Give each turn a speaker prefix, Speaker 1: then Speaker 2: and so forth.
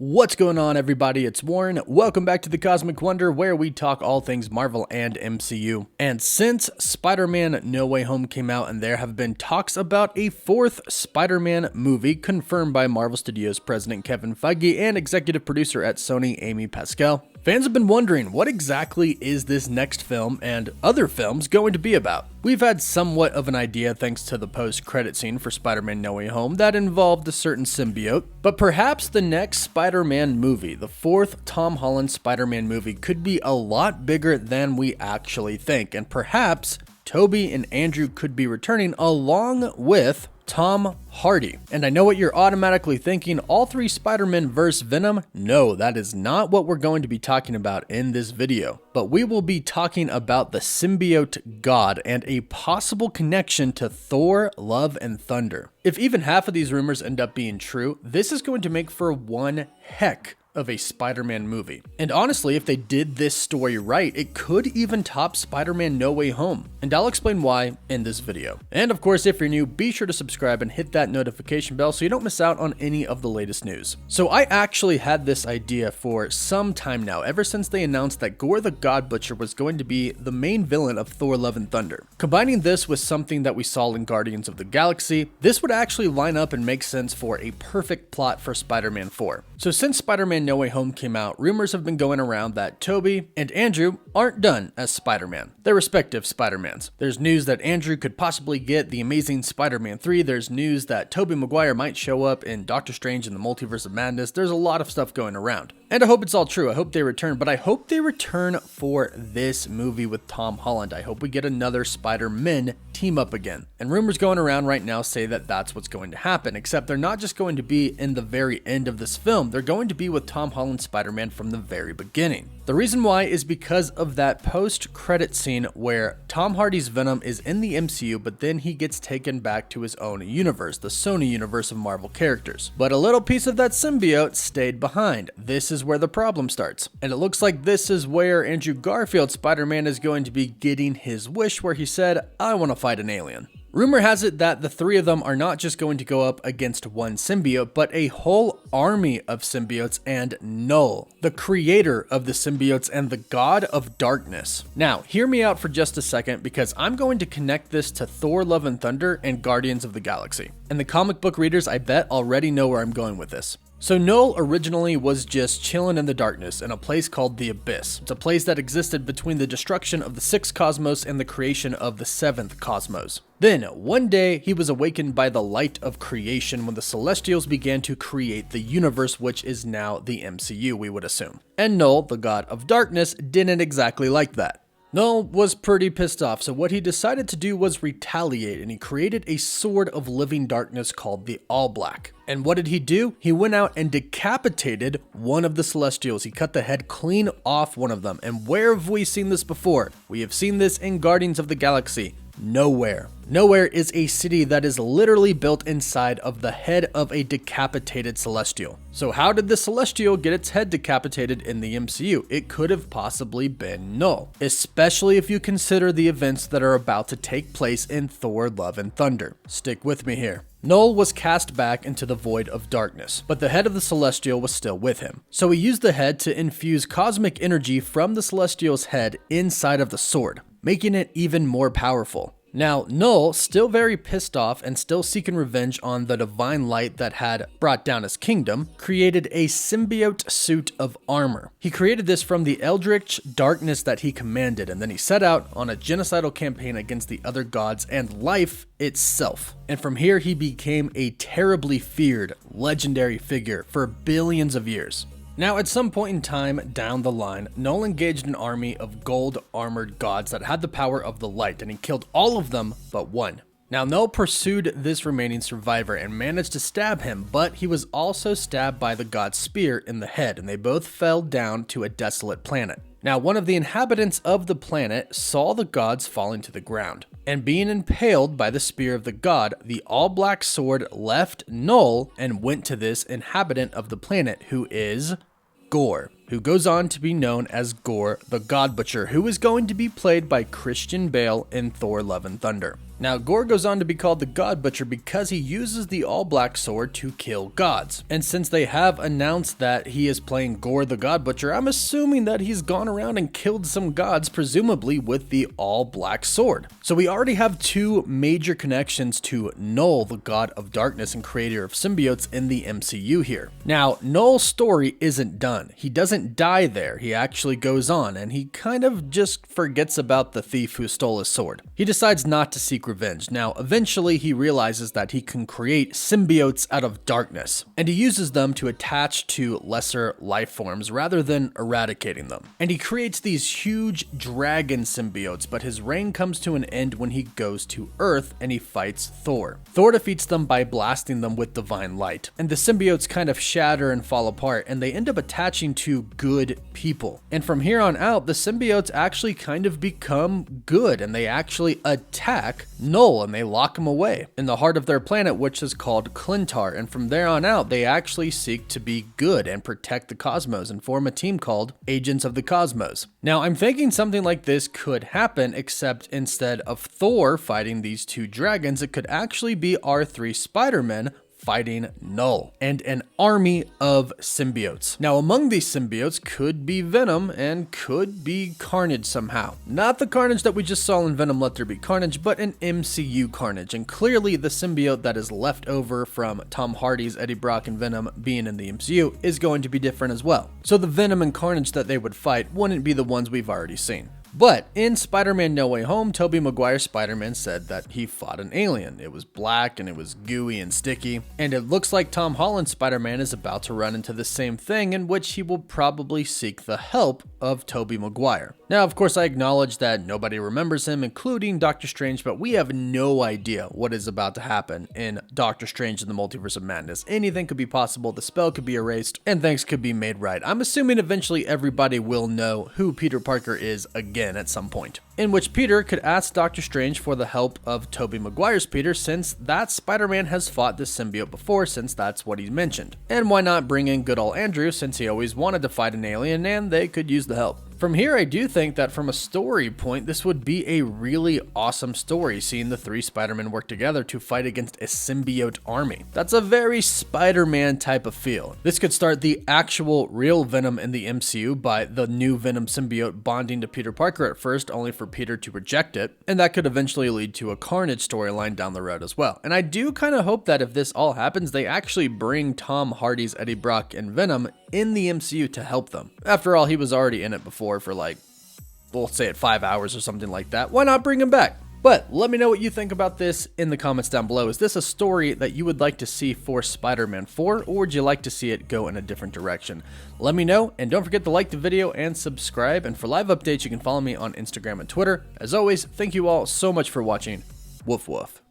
Speaker 1: What's going on, everybody? It's Warren. Welcome back to the Cosmic Wonder, where we talk all things Marvel and MCU. And since Spider-Man No Way Home came out and there have been talks about a fourth Spider-Man movie confirmed by Marvel Studios president Kevin Feige and executive producer at Sony Amy Pascal, fans have been wondering what exactly is this next film and other films going to be about. We've had somewhat of an idea thanks to the post-credit scene for Spider-Man No Way Home that involved a certain symbiote, but perhaps the next Spider-Man movie, the fourth Tom Holland Spider-Man movie, could be a lot bigger than we actually think, and perhaps Tobey and Andrew could be returning along with Tom Hardy. And I know what you're automatically thinking, all three Spider-Men versus Venom. No, that is not what we're going to be talking about in this video. But we will be talking about the symbiote god and a possible connection to Thor, Love, and Thunder. If even half of these rumors end up being true, this is going to make for one heck of a Spider-Man movie. And honestly, if they did this story right, it could even top Spider-Man No Way Home. And I'll explain why in this video. And of course, if you're new, be sure to subscribe and hit that notification bell so you don't miss out on any of the latest news. So I actually had this idea for some time now, ever since they announced that Gorr the God Butcher was going to be the main villain of Thor, Love, and Thunder. Combining this with something that we saw in Guardians of the Galaxy, this would actually line up and make sense for a perfect plot for Spider-Man 4. So since Spider-Man No Way Home came out, rumors have been going around that Tobey and Andrew aren't done as Spider-Man, their respective Spider-Mans. There's news that Andrew could possibly get the Amazing Spider-Man 3. There's news that Tobey Maguire might show up in Doctor Strange in the Multiverse of Madness. There's a lot of stuff going around. And I hope it's all true. I hope they return, but I hope they return for this movie with Tom Holland. I hope we get another Spider-Man team up again. And rumors going around right now say that that's what's going to happen, except they're not just going to be in the very end of this film. They're going to be with Tom Holland Spider-Man from the very beginning. The reason why is because of that post-credit scene where Tom Hardy's Venom is in the MCU, but then he gets taken back to his own universe, the Sony universe of Marvel characters. But a little piece of that symbiote stayed behind. This is where the problem starts. And it looks like this is where Andrew Garfield's Spider-Man is going to be getting his wish, where he said, "I want to fight an alien." Rumor has it that the three of them are not just going to go up against one symbiote, but a whole army of symbiotes and Knull, the creator of the symbiotes and the god of darkness. Now, hear me out for just a second, because I'm going to connect this to Thor, Love, and Thunder and Guardians of the Galaxy. And the comic book readers, I bet, already know where I'm going with this. So Knull originally was just chilling in the darkness in a place called the Abyss. It's a place that existed between the destruction of the sixth cosmos and the creation of the seventh cosmos. Then, one day, he was awakened by the light of creation when the Celestials began to create the universe, which is now the MCU, we would assume. And Knull, the god of darkness, didn't exactly like that. Knull was pretty pissed off, so what he decided to do was retaliate, and he created a sword of living darkness called the All Black. And what did he do? He went out and decapitated one of the Celestials. He cut the head clean off one of them. And where have we seen this before? We have seen this in Guardians of the Galaxy. Nowhere. Nowhere is a city that is literally built inside of the head of a decapitated Celestial. So how did the Celestial get its head decapitated in the MCU? It could have possibly been Knull, especially if you consider the events that are about to take place in Thor, Love, and Thunder. Stick with me here. Knull was cast back into the void of darkness, but the head of the Celestial was still with him. So he used the head to infuse cosmic energy from the Celestial's head inside of the sword, making it even more powerful. Now, Knull, still very pissed off and still seeking revenge on the divine light that had brought down his kingdom, created a symbiote suit of armor. He created this from the eldritch darkness that he commanded, and then he set out on a genocidal campaign against the other gods and life itself. And from here, he became a terribly feared, legendary figure for billions of years. Now, at some point in time down the line, Knull engaged an army of gold-armored gods that had the power of the light, and he killed all of them but one. Now, Knull pursued this remaining survivor and managed to stab him, but he was also stabbed by the god's spear in the head, and they both fell down to a desolate planet. Now, one of the inhabitants of the planet saw the gods falling to the ground, and being impaled by the spear of the god, the all-black sword left Knull and went to this inhabitant of the planet, who is Gorr, who goes on to be known as Gorr the God Butcher, who is going to be played by Christian Bale in Thor, Love, and Thunder. Now, Gore goes on to be called the God Butcher because he uses the all-black sword to kill gods. And since they have announced that he is playing Gore the God Butcher, I'm assuming that he's gone around and killed some gods, presumably with the all-black sword. So we already have two major connections to Knull, the god of darkness and creator of symbiotes in the MCU here. Now, Knull's story isn't done. He doesn't die there. He actually goes on, and he kind of just forgets about the thief who stole his sword. He decides not to seek revenge. Now, eventually he realizes that he can create symbiotes out of darkness, and he uses them to attach to lesser life forms rather than eradicating them. And he creates these huge dragon symbiotes, but his reign comes to an end when he goes to Earth and he fights Thor. Thor defeats them by blasting them with divine light, and the symbiotes kind of shatter and fall apart, and they end up attaching to good people. And from here on out, the symbiotes actually kind of become good, and they actually attack Knull and they lock him away in the heart of their planet, which is called Clintar. And from there on out, they actually seek to be good and protect the cosmos and form a team called Agents of the Cosmos. Now, I'm thinking something like this could happen, except instead of Thor fighting these two dragons, it could actually be our three Spider-Men fighting Knull and an army of symbiotes. Now, among these symbiotes could be Venom and could be Carnage somehow. Not the Carnage that we just saw in Venom Let There Be Carnage, but an MCU Carnage. And clearly the symbiote that is left over from Tom Hardy's Eddie Brock and Venom being in the MCU is going to be different as well. So the Venom and Carnage that they would fight wouldn't be the ones we've already seen. But in Spider-Man No Way Home, Tobey Maguire Spider-Man said that he fought an alien. It was black and it was gooey and sticky. And it looks like Tom Holland's Spider-Man is about to run into the same thing, in which he will probably seek the help of Tobey Maguire. Now, of course, I acknowledge that nobody remembers him, including Doctor Strange, but we have no idea what is about to happen in Doctor Strange in the Multiverse of Madness. Anything could be possible, the spell could be erased, and things could be made right. I'm assuming eventually everybody will know who Peter Parker is again at some point, in which Peter could ask Doctor Strange for the help of Tobey Maguire's Peter, since that Spider-Man has fought the symbiote before, since that's what he mentioned. And why not bring in good old Andrew, since he always wanted to fight an alien and they could use the help. From here, I do think that from a story point, this would be a really awesome story, seeing the three Spider-Men work together to fight against a symbiote army. That's a very Spider-Man type of feel. This could start the actual real Venom in the MCU by the new Venom symbiote bonding to Peter Parker at first, only for Peter to reject it, and that could eventually lead to a Carnage storyline down the road as well. And I do kind of hope that if this all happens, they actually bring Tom Hardy's Eddie Brock and Venom in the MCU to help them. After all, he was already in it before for like, we'll say it 5 hours or something like that. Why not bring him back? But let me know what you think about this in the comments down below. Is this a story that you would like to see for Spider-Man 4, or would you like to see it go in a different direction? Let me know, and don't forget to like the video and subscribe. And for live updates, you can follow me on Instagram and Twitter. As always, thank you all so much for watching. Woof woof.